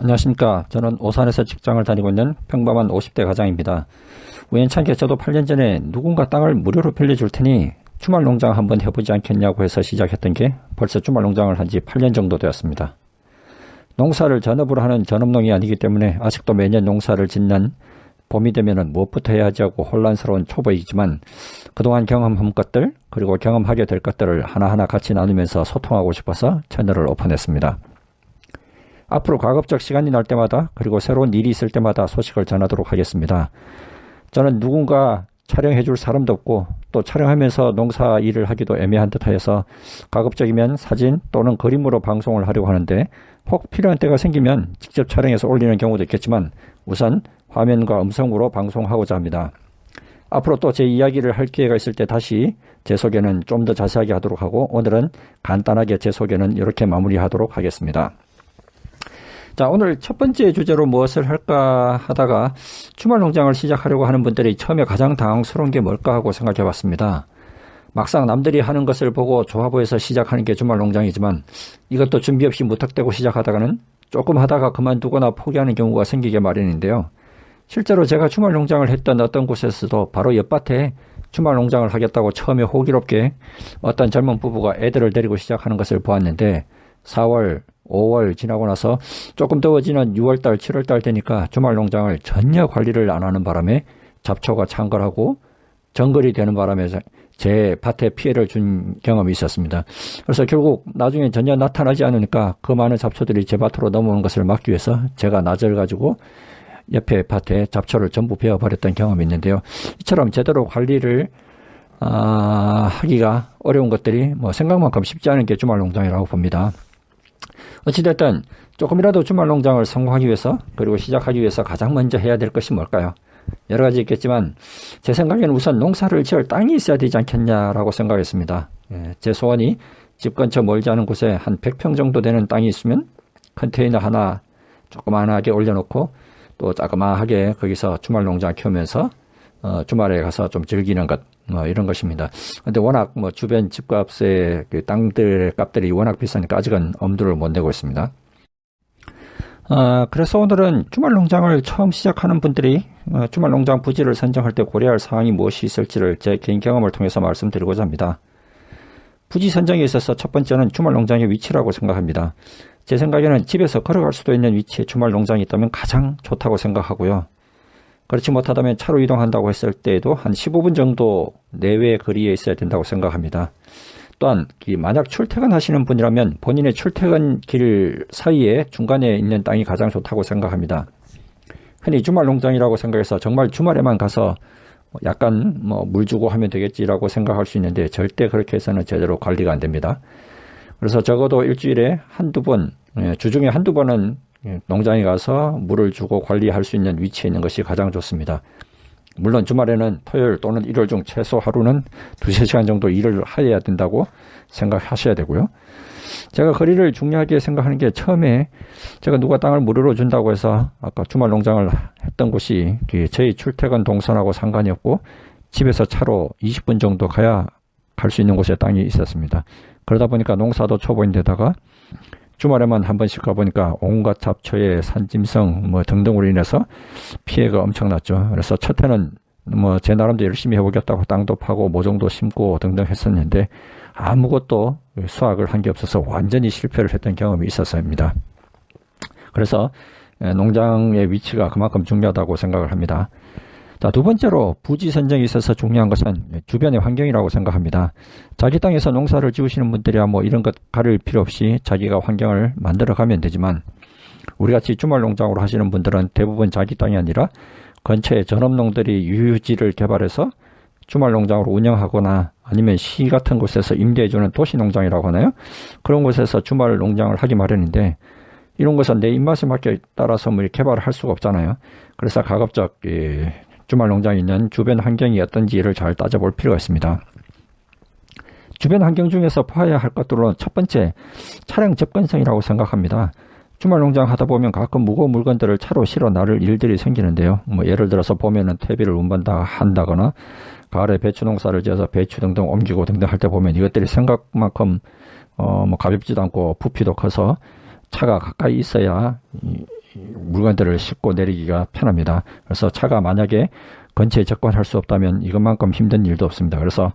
안녕하십니까. 저는 오산에서 직장을 다니고 있는 평범한 50대 가장입니다. 우연찮게 저도 8년 전에 누군가 땅을 무료로 빌려줄 테니 주말 농장 한번 해보지 않겠냐고 해서 시작했던 게 벌써 주말 농장을 한 지 8년 정도 되었습니다. 농사를 전업으로 하는 전업농이 아니기 때문에 아직도 매년 농사를 짓는 봄이 되면은 무엇부터 해야지 하고 혼란스러운 초보이지만 그동안 경험한 것들 그리고 경험하게 될 것들을 하나하나 같이 나누면서 소통하고 싶어서 채널을 오픈했습니다. 앞으로 가급적 시간이 날 때마다 그리고 새로운 일이 있을 때마다 소식을 전하도록 하겠습니다. 저는 누군가 촬영해 줄 사람도 없고 또 촬영하면서 농사 일을 하기도 애매한 듯하여서 가급적이면 사진 또는 그림으로 방송을 하려고 하는데 혹 필요한 때가 생기면 직접 촬영해서 올리는 경우도 있겠지만 우선 화면과 음성으로 방송하고자 합니다. 앞으로 또 제 이야기를 할 기회가 있을 때 다시 제 소개는 좀 더 자세하게 하도록 하고 오늘은 간단하게 제 소개는 이렇게 마무리하도록 하겠습니다. 자, 오늘 첫 번째 주제로 무엇을 할까 하다가 주말 농장을 시작하려고 하는 분들이 처음에 가장 당황스러운 게 뭘까 하고 생각해 봤습니다. 막상 남들이 하는 것을 보고 좋아 보여서 시작하는 게 주말 농장이지만 이것도 준비 없이 무턱대고 시작하다가는 조금 하다가 그만두거나 포기하는 경우가 생기게 마련인데요. 실제로 제가 주말 농장을 했던 어떤 곳에서도 바로 옆밭에 주말 농장을 하겠다고 처음에 호기롭게 어떤 젊은 부부가 애들을 데리고 시작하는 것을 보았는데 4월, 5월 지나고 나서 조금 더워지는 6월달, 7월달 되니까 주말 농장을 전혀 관리를 안 하는 바람에 잡초가 창궐하고 정글이 되는 바람에 제 밭에 피해를 준 경험이 있었습니다. 그래서 결국 나중에 전혀 나타나지 않으니까 그 많은 잡초들이 제 밭으로 넘어오는 것을 막기 위해서 제가 낫을 가지고 옆에 밭에 잡초를 전부 베어버렸던 경험이 있는데요. 이처럼 제대로 관리를 하기가 어려운 것들이 생각만큼 쉽지 않은 게 주말 농장이라고 봅니다. 어찌됐든 조금이라도 주말 농장을 성공하기 위해서 그리고 시작하기 위해서 가장 먼저 해야 될 것이 뭘까요? 여러 가지 있겠지만 제 생각에는 우선 농사를 지을 땅이 있어야 되지 않겠냐라고 생각했습니다. 제 소원이 집 근처 멀지 않은 곳에 한 100평 정도 되는 땅이 있으면 컨테이너 하나 조그만하게 올려놓고 또 자그마하게 거기서 주말 농장 키우면서 주말에 가서 좀 즐기는 것 이런 것입니다. 근데 워낙 주변 집값의 그 땅들의 값들이 워낙 비싸니까 아직은 엄두를 못 내고 있습니다. 그래서 오늘은 주말 농장을 처음 시작하는 분들이 주말 농장 부지를 선정할 때 고려할 사항이 무엇이 있을지를 제 개인 경험을 통해서 말씀드리고자 합니다. 부지 선정에 있어서 첫 번째는 주말 농장의 위치라고 생각합니다. 제 생각에는 집에서 걸어갈 수도 있는 위치에 주말 농장이 있다면 가장 좋다고 생각하고요. 그렇지 못하다면 차로 이동한다고 했을 때에도 한 15분 정도 내외 거리에 있어야 된다고 생각합니다. 또한 만약 출퇴근하시는 분이라면 본인의 출퇴근 길 사이에 중간에 있는 땅이 가장 좋다고 생각합니다. 흔히 주말 농장이라고 생각해서 정말 주말에만 가서 약간 물 주고 하면 되겠지라고 생각할 수 있는데 절대 그렇게 해서는 제대로 관리가 안 됩니다. 그래서 적어도 일주일에 한두 번, 주중에 한두 번은 농장에 가서 물을 주고 관리할 수 있는 위치에 있는 것이 가장 좋습니다. 물론 주말에는 토요일 또는 일요일 중 최소 하루는 2-3시간 정도 일을 해야 된다고 생각하셔야 되고요. 제가 거리를 중요하게 생각하는 게 처음에 제가 누가 땅을 무료로 준다고 해서 아까 주말 농장을 했던 곳이 저희 출퇴근 동선하고 상관이 없고 집에서 차로 20분 정도 가야 갈 수 있는 곳에 땅이 있었습니다. 그러다 보니까 농사도 초보인데다가 주말에만 한 번씩 가보니까 온갖 잡초에 산짐승 등등으로 인해서 피해가 엄청났죠. 그래서 첫 해는 제 나름대로 열심히 해보겠다고 땅도 파고 모종도 심고 등등 했었는데 아무것도 수확을 한 게 없어서 완전히 실패를 했던 경험이 있었습니다. 그래서 농장의 위치가 그만큼 중요하다고 생각을 합니다. 자, 두 번째로 부지 선정에 있어서 중요한 것은 주변의 환경이라고 생각합니다. 자기 땅에서 농사를 지으시는 분들이야 이런 것 가릴 필요 없이 자기가 환경을 만들어 가면 되지만 우리같이 주말 농장으로 하시는 분들은 대부분 자기 땅이 아니라 근처에 전업농들이 유유지를 개발해서 주말 농장으로 운영하거나 아니면 시 같은 곳에서 임대해주는 도시농장이라고 하나요? 그런 곳에서 주말 농장을 하기 마련인데 이런 것은 내 입맛에 맞게 따라서 개발을 할 수가 없잖아요. 그래서 가급적 주말 농장에 있는 주변 환경이 어떤지를 잘 따져볼 필요가 있습니다. 주변 환경 중에서 봐야 할 것들은 첫 번째, 차량 접근성이라고 생각합니다. 주말 농장 하다 보면 가끔 무거운 물건들을 차로 실어 나를 일들이 생기는데요. 예를 들어서 봄에는 퇴비를 운반한다거나 가을에 배추 농사를 지어서 배추 등등 옮기고 등등 할 때 보면 이것들이 생각만큼 가볍지도 않고 부피도 커서 차가 가까이 있어야 물건들을 싣고 내리기가 편합니다. 그래서 차가 만약에 근처에 접근할 수 없다면 이것만큼 힘든 일도 없습니다. 그래서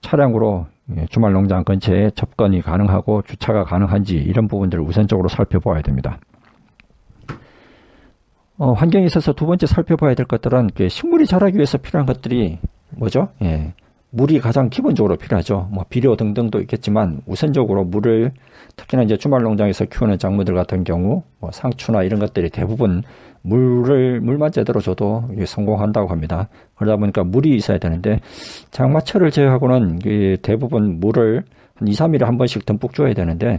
차량으로 주말 농장 근처에 접근이 가능하고 주차가 가능한지 이런 부분들을 우선적으로 살펴보아야 됩니다. 환경에 있어서 두 번째 살펴봐야 될 것들은 식물이 자라기 위해서 필요한 것들이 뭐죠? 물이 가장 기본적으로 필요하죠. 비료 등등도 있겠지만 우선적으로 물을, 특히나 이제 주말 농장에서 키우는 작물들 같은 경우 상추나 이런 것들이 대부분 물만 제대로 줘도 성공한다고 합니다. 그러다 보니까 물이 있어야 되는데 장마철을 제외하고는 대부분 물을 한 2, 3일에 한 번씩 듬뿍 줘야 되는데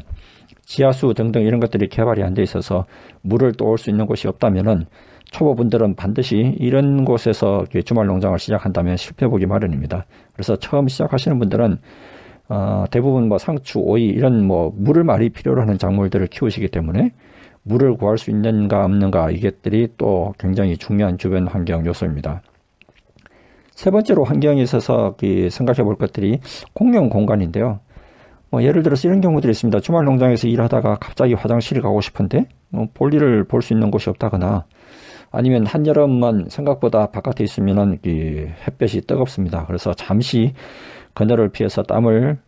지하수 등등 이런 것들이 개발이 안 돼 있어서 물을 또 올 수 있는 곳이 없다면은 초보분들은 반드시 이런 곳에서 주말 농장을 시작한다면 실패보기 마련입니다. 그래서 처음 시작하시는 분들은 대부분 상추, 오이 이런 물을 많이 필요로 하는 작물들을 키우시기 때문에 물을 구할 수 있는가 없는가 이것들이 또 굉장히 중요한 주변 환경 요소입니다. 세 번째로 환경에 있어서 생각해 볼 것들이 공용 공간인데요. 예를 들어서 이런 경우들이 있습니다. 주말 농장에서 일하다가 갑자기 화장실을 가고 싶은데 볼일을 볼 수 있는 곳이 없다거나 아니면 한여름만 생각보다 바깥에 있으면은 햇볕이 뜨겁습니다. 그래서 잠시 그늘을 피해서 땀을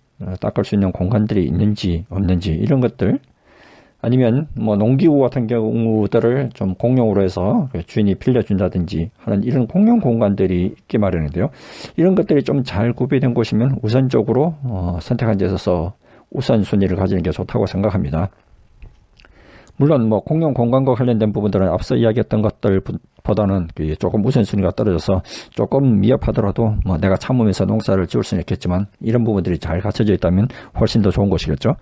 닦을 수 있는 공간들이 있는지 없는지 이런 것들, 아니면 농기구 같은 경우들을 좀 공용으로 해서 주인이 빌려준다든지 하는 이런 공용 공간들이 있기 마련인데요. 이런 것들이 좀 잘 구비된 곳이면 우선적으로 선택한 데 있어서 우선순위를 가지는 게 좋다고 생각합니다. 물론 공용 공간과 관련된 부분들은 앞서 이야기했던 것들보다는 조금 우선순위가 떨어져서 조금 미흡하더라도 내가 참으면서 농사를 지을 수는 있겠지만 이런 부분들이 잘 갖춰져 있다면 훨씬 더 좋은 것이겠죠.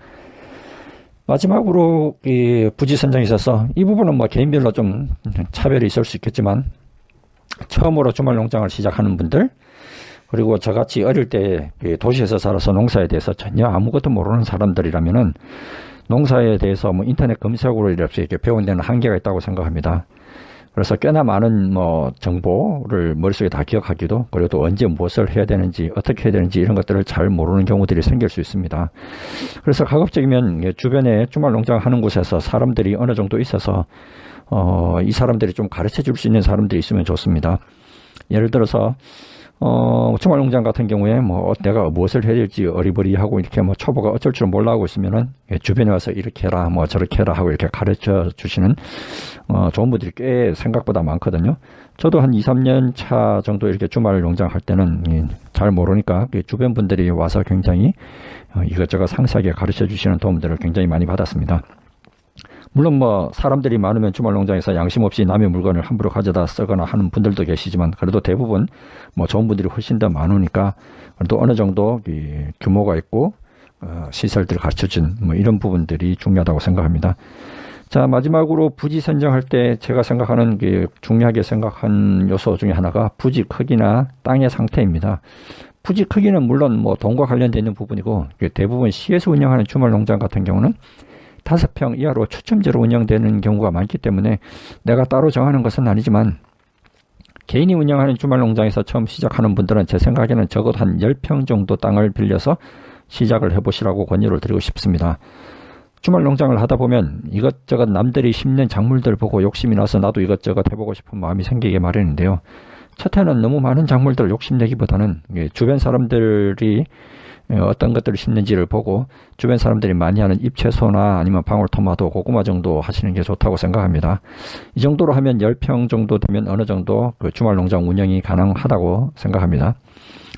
마지막으로 부지 선정에 있어서 이 부분은 개인별로 좀 차별이 있을 수 있겠지만 처음으로 주말 농장을 시작하는 분들, 그리고 저같이 어릴 때 도시에서 살아서 농사에 대해서 전혀 아무것도 모르는 사람들이라면은 농사에 대해서 인터넷 검색으로 이렇게 배운 데는 한계가 있다고 생각합니다. 그래서 꽤나 많은 정보를 머릿속에 다 기억하기도, 그리고 또 언제 무엇을 해야 되는지 어떻게 해야 되는지 이런 것들을 잘 모르는 경우들이 생길 수 있습니다. 그래서 가급적이면 주변에 주말 농장 하는 곳에서 사람들이 어느 정도 있어서 이 사람들이 좀 가르쳐 줄 수 있는 사람들이 있으면 좋습니다. 예를 들어서 주말 농장 같은 경우에 내가 무엇을 해야 될지 어리버리하고 이렇게 초보가 어쩔 줄 몰라 하고 있으면은 주변에 와서 이렇게 해라 저렇게 해라 하고 이렇게 가르쳐 주시는 좋은 분들이 꽤 생각보다 많거든요. 저도 한 2, 3년 차 정도 이렇게 주말 농장 할 때는 잘 모르니까 주변 분들이 와서 굉장히 이것저것 상세하게 가르쳐 주시는 도움들을 굉장히 많이 받았습니다. 물론 사람들이 많으면 주말 농장에서 양심 없이 남의 물건을 함부로 가져다 쓰거나 하는 분들도 계시지만 그래도 대부분 좋은 분들이 훨씬 더 많으니까 그래도 어느 정도 규모가 있고 시설들을 갖춰준 이런 부분들이 중요하다고 생각합니다. 자, 마지막으로 부지 선정할 때 제가 생각하는 중요하게 생각한 요소 중에 하나가 부지 크기나 땅의 상태입니다. 부지 크기는 물론 돈과 관련되어 있는 부분이고 대부분 시에서 운영하는 주말 농장 같은 경우는 5평 이하로 추첨제로 운영되는 경우가 많기 때문에 내가 따로 정하는 것은 아니지만 개인이 운영하는 주말 농장에서 처음 시작하는 분들은 제 생각에는 적어도 한 10평 정도 땅을 빌려서 시작을 해보시라고 권유를 드리고 싶습니다. 주말 농장을 하다 보면 이것저것 남들이 심는 작물들 보고 욕심이 나서 나도 이것저것 해보고 싶은 마음이 생기게 마련인데요. 첫 해는 너무 많은 작물들을 욕심내기보다는 주변 사람들이 어떤 것들을 심는지를 보고 주변 사람들이 많이 하는 잎채소나 아니면 방울토마토, 고구마 정도 하시는 게 좋다고 생각합니다. 이 정도로 하면 10평 정도 되면 어느 정도 주말 농장 운영이 가능하다고 생각합니다.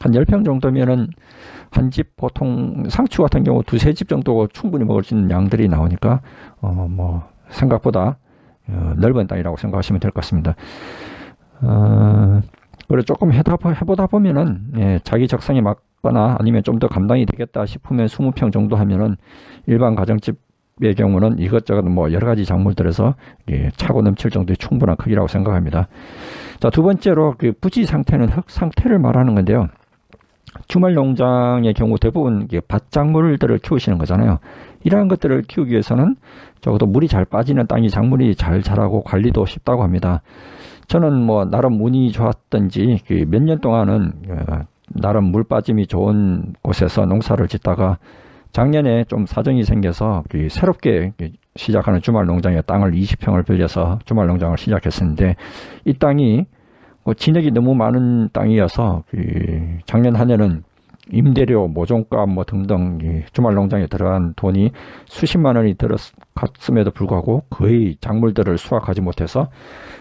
한 10평 정도면은 한 집 보통 상추 같은 경우 2, 3집 정도 충분히 먹을 수 있는 양들이 나오니까 생각보다 넓은 땅이라고 생각하시면 될 것 같습니다. 그리고 조금 해보다 보면은 자기 적성에 맞거나 아니면 좀 더 감당이 되겠다 싶으면 20평 정도 하면은 일반 가정집의 경우는 이것저것 여러 가지 작물들에서 차고 넘칠 정도의 충분한 크기라고 생각합니다. 자, 두 번째로 부지 상태는 흙 상태를 말하는 건데요. 주말 농장의 경우 대부분 밭작물들을 키우시는 거잖아요. 이러한 것들을 키우기 위해서는 적어도 물이 잘 빠지는 땅이 작물이 잘 자라고 관리도 쉽다고 합니다. 저는 나름 운이 좋았던지 몇 년 동안은 나름 물 빠짐이 좋은 곳에서 농사를 짓다가 작년에 좀 사정이 생겨서 새롭게 시작하는 주말 농장에 땅을 20평을 빌려서 주말 농장을 시작했었는데, 이 땅이 진흙이 너무 많은 땅이어서 작년 한 해는 임대료, 모종값 뭐 등등 주말 농장에 들어간 돈이 수십만 원이 들어갔음에도 불구하고 거의 작물들을 수확하지 못해서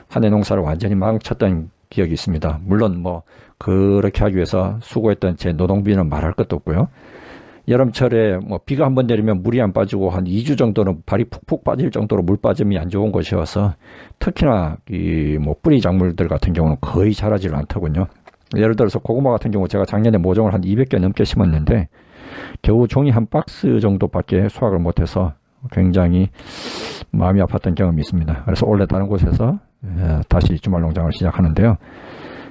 한 해 농사를 완전히 망쳤던 기억이 있습니다. 물론 뭐 그렇게 하기 위해서 수고했던 제 노동비는 말할 것도 없고요. 여름철에 뭐 비가 한번 내리면 물이 안 빠지고 한 2주 정도는 발이 푹푹 빠질 정도로 물 빠짐이 안 좋은 곳이어서 특히나 이 뭐 뿌리 작물들 같은 경우는 거의 자라지를 않더군요. 예를 들어서 고구마 같은 경우 제가 작년에 모종을 한 200개 넘게 심었는데 겨우 종이 한 박스 정도밖에 수확을 못해서 굉장히 마음이 아팠던 경험이 있습니다. 그래서 올해 다른 곳에서 다시 주말 농장을 시작하는데요.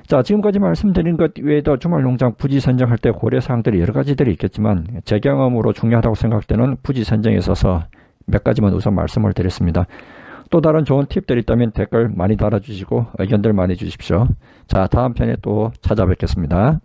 자, 지금까지 말씀드린 것 외에도 주말 농장 부지 선정할 때 고려사항들이 여러 가지들이 있겠지만 제 경험으로 중요하다고 생각되는 부지 선정에 있어서 몇 가지만 우선 말씀을 드렸습니다. 또 다른 좋은 팁들이 있다면 댓글 많이 달아주시고 의견들 많이 주십시오. 자, 다음 편에 또 찾아뵙겠습니다.